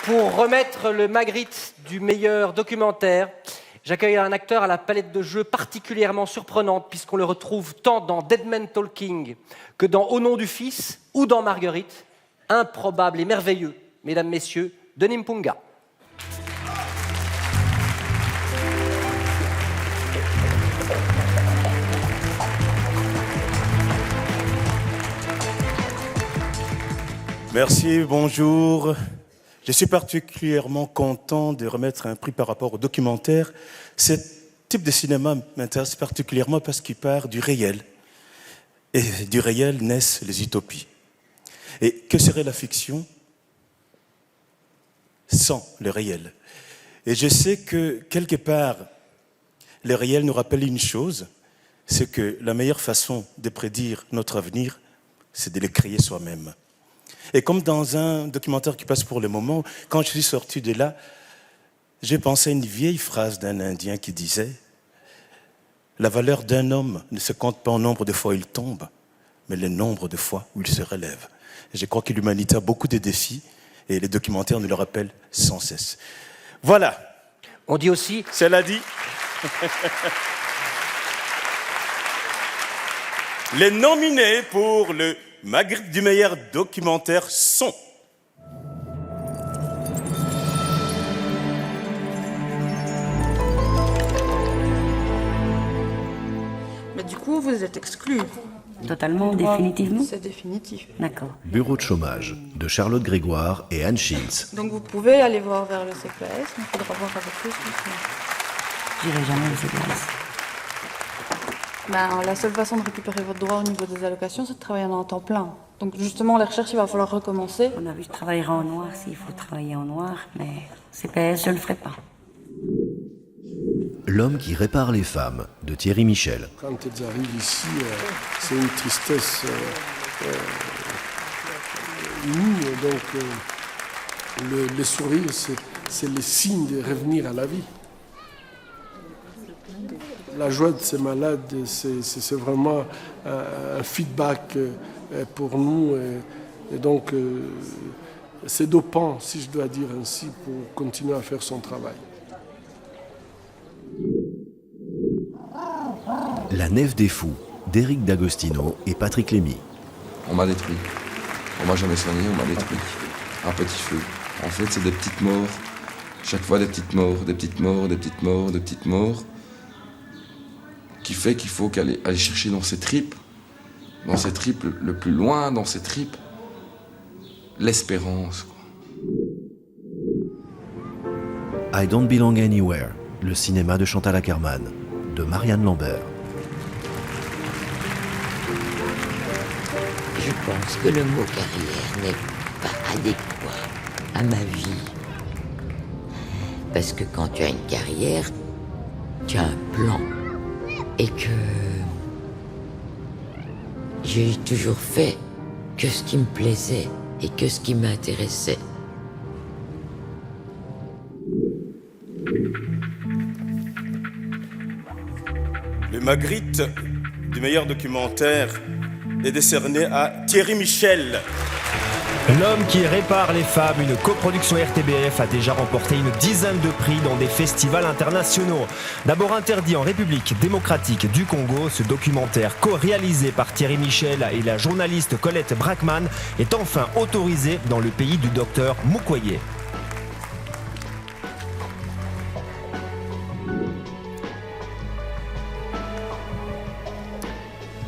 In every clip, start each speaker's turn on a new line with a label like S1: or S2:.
S1: Pour remettre le Magritte du meilleur documentaire, j'accueille un acteur à la palette de jeux particulièrement surprenante, puisqu'on le retrouve tant dans Dead Man Talking que dans Au nom du Fils ou dans Marguerite. Improbable et merveilleux, mesdames, messieurs, Denis Mpunga.
S2: Merci, bonjour. Je suis particulièrement content de remettre un prix par rapport au documentaire. Ce type de cinéma m'intéresse particulièrement parce qu'il part du réel. Et du réel naissent les utopies. Et que serait la fiction sans le réel? Et je sais que, quelque part, le réel nous rappelle une chose, c'est que la meilleure façon de prédire notre avenir, c'est de le créer soi-même. Et comme dans un documentaire qui passe pour le moment, quand je suis sorti de là, j'ai pensé à une vieille phrase d'un Indien qui disait « La valeur d'un homme ne se compte pas en nombre de fois où il tombe, mais le nombre de fois où il se relève. » Et je crois que l'humanité a beaucoup de défis et les documentaires nous le rappellent sans cesse. Voilà.
S1: On dit aussi...
S2: Cela dit... Les nominés pour le Magritte du meilleur documentaire sont...
S3: Mais du coup, vous êtes exclus.
S4: Totalement, définitivement?
S3: C'est définitif.
S4: D'accord.
S5: Bureau de chômage de Charlotte Grégoire et Anne Schintz.
S3: Donc vous pouvez aller voir vers le CPS, mais il faudra voir avec eux.
S4: J'irai jamais au CPS.
S3: Ben, la seule façon de récupérer votre droit au niveau des allocations, c'est de travailler en temps plein. Donc justement, les recherches, il va falloir recommencer.
S4: On a vu, je travaillerai en noir s'il faut travailler en noir, mais CPS, je ne le ferai pas.
S5: L'homme qui répare les femmes de Thierry Michel.
S6: Quand elles arrivent ici, c'est une tristesse inouïe. Donc, le sourire, c'est le signe de revenir à la vie. La joie de ces malades, c'est vraiment un feedback pour nous. Et donc, c'est dopant, si je dois dire ainsi, pour continuer à faire son travail.
S5: La Nef des Fous d'Éric D'Agostino et Patrick Lémy.
S7: On m'a détruit. On m'a jamais soigné, on m'a détruit. Un petit feu. En fait, c'est des petites morts. Chaque fois des petites morts, des petites morts, des petites morts, des petites morts. Qui fait qu'il faut aller chercher dans ses tripes le plus loin, dans ses tripes, l'espérance.
S5: I Don't Belong Anywhere, le cinéma de Chantal Akerman, de Marianne Lambert.
S8: Je pense que le mot carrière n'est pas adéquat à ma vie. Parce que quand tu as une carrière, tu as un plan. Et que j'ai toujours fait que ce qui me plaisait et que ce qui m'intéressait.
S2: Le Magritte du meilleur documentaire est décerné à Thierry Michel.
S9: L'homme qui répare les femmes, une coproduction RTBF, a déjà remporté une dizaine de prix dans des festivals internationaux. D'abord interdit en République démocratique du Congo, ce documentaire co-réalisé par Thierry Michel et la journaliste Colette Brackman est enfin autorisé dans le pays du docteur Mukwege.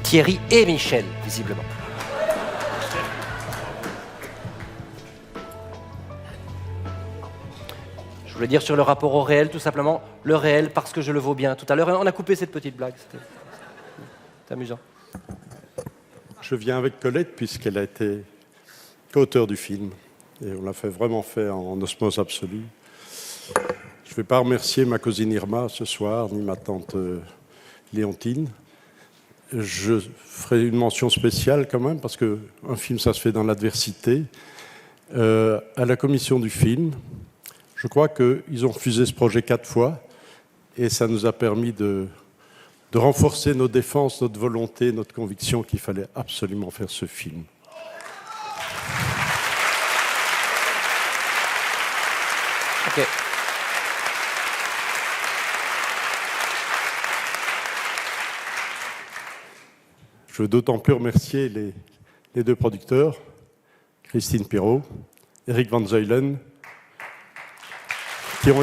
S1: Thierry et Michel, visiblement. Je voulais dire sur le rapport au réel, tout simplement, le réel parce que je le vaux bien. Tout à l'heure, on a coupé cette petite blague, c'était amusant.
S10: Je viens avec Colette puisqu'elle a été co-auteur du film et on l'a vraiment fait en osmose absolue. Je ne vais pas remercier ma cousine Irma ce soir, ni ma tante Léontine. Je ferai une mention spéciale quand même parce qu'un film, ça se fait dans l'adversité. À la commission du film, je crois qu'ils ont refusé ce projet 4 fois et ça nous a permis de renforcer nos défenses, notre volonté, notre conviction qu'il fallait absolument faire ce film.
S1: Ok.
S10: Je veux d'autant plus remercier les deux producteurs, Christine Pirot, Eric Van Zuylen, qui ont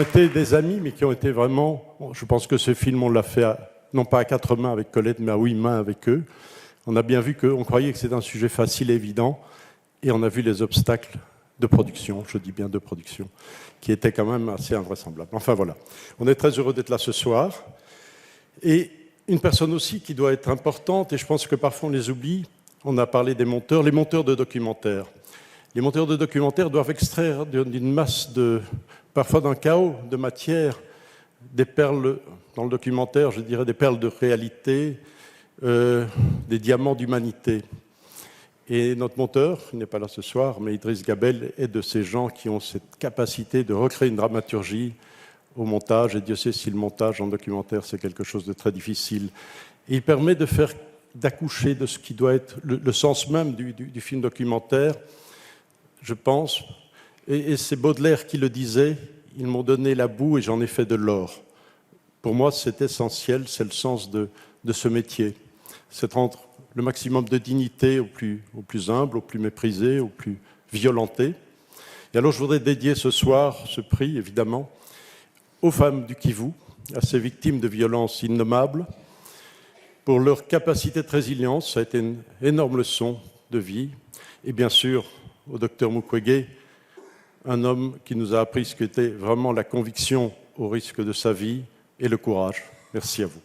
S10: été des amis, mais qui ont été vraiment... Je pense que ce film, on l'a fait, non pas à 4 mains avec Colette, mais à 8 mains avec eux. On a bien vu qu'on croyait que c'était un sujet facile et évident, et on a vu les obstacles de production, je dis bien de production, qui étaient quand même assez invraisemblables. Enfin voilà, on est très heureux d'être là ce soir. Et une personne aussi qui doit être importante, et je pense que parfois on les oublie, on a parlé des monteurs, les monteurs de documentaires. Les monteurs de documentaires doivent extraire d'une masse parfois d'un chaos de matière, des perles, dans le documentaire, je dirais des perles de réalité, des diamants d'humanité. Et notre monteur, il n'est pas là ce soir, mais Idriss Gabel est de ces gens qui ont cette capacité de recréer une dramaturgie au montage, et Dieu sait si le montage en documentaire, c'est quelque chose de très difficile. Et il permet d'accoucher de ce qui doit être le sens même du film documentaire, je pense. Et c'est Baudelaire qui le disait, ils m'ont donné la boue et j'en ai fait de l'or. Pour moi, c'est essentiel, c'est le sens de ce métier. C'est rendre le maximum de dignité au plus humble, au plus méprisé, au plus violenté. Et alors, je voudrais dédier ce soir ce prix, évidemment, aux femmes du Kivu, à ces victimes de violences innommables, pour leur capacité de résilience. Ça a été une énorme leçon de vie. Et bien sûr, au docteur Mukwege, un homme qui nous a appris ce qu'était vraiment la conviction au risque de sa vie et le courage. Merci à vous.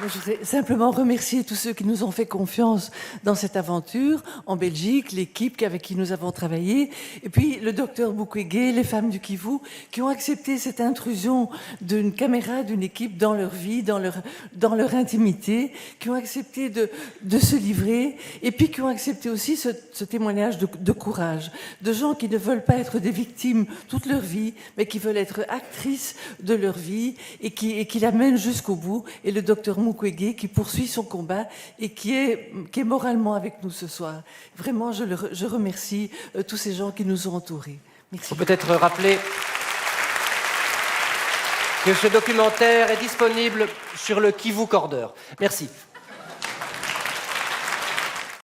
S11: Je voudrais simplement remercier tous ceux qui nous ont fait confiance dans cette aventure, en Belgique, l'équipe avec qui nous avons travaillé, et puis le docteur Mukwege, les femmes du Kivu, qui ont accepté cette intrusion d'une caméra, d'une équipe dans leur vie, dans leur intimité, qui ont accepté de se livrer, et puis qui ont accepté aussi ce témoignage de courage, de gens qui ne veulent pas être des victimes toute leur vie, mais qui veulent être actrices de leur vie, et qui l'amènent jusqu'au bout, et le docteur Mukwege qui poursuit son combat et qui est moralement avec nous ce soir. Vraiment, je remercie tous ces gens qui nous ont entourés. Merci.
S1: Il faut peut-être rappeler que ce documentaire est disponible sur le Kivu Corder. Merci.